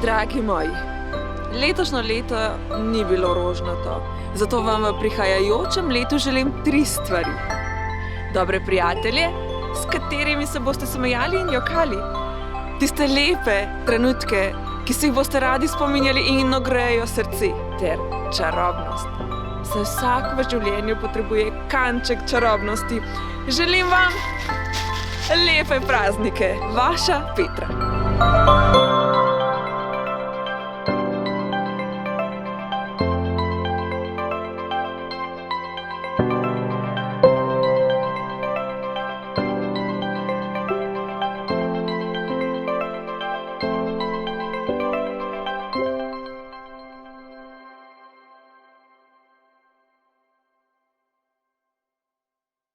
Dragi moji, letošnje leto ni bilo rožnato, zato vam v prihajajočem letu želim 3 stvari. Dobre prijatelje, s katerimi se boste smejali in jokali. Tiste lepe trenutke, ki se jih boste radi spominjali in ogrejejo srce. Ter čarobnost. Saj vsak v življenju potrebuje kanček čarobnosti. Želim vam lepe praznike. Vaša Petra.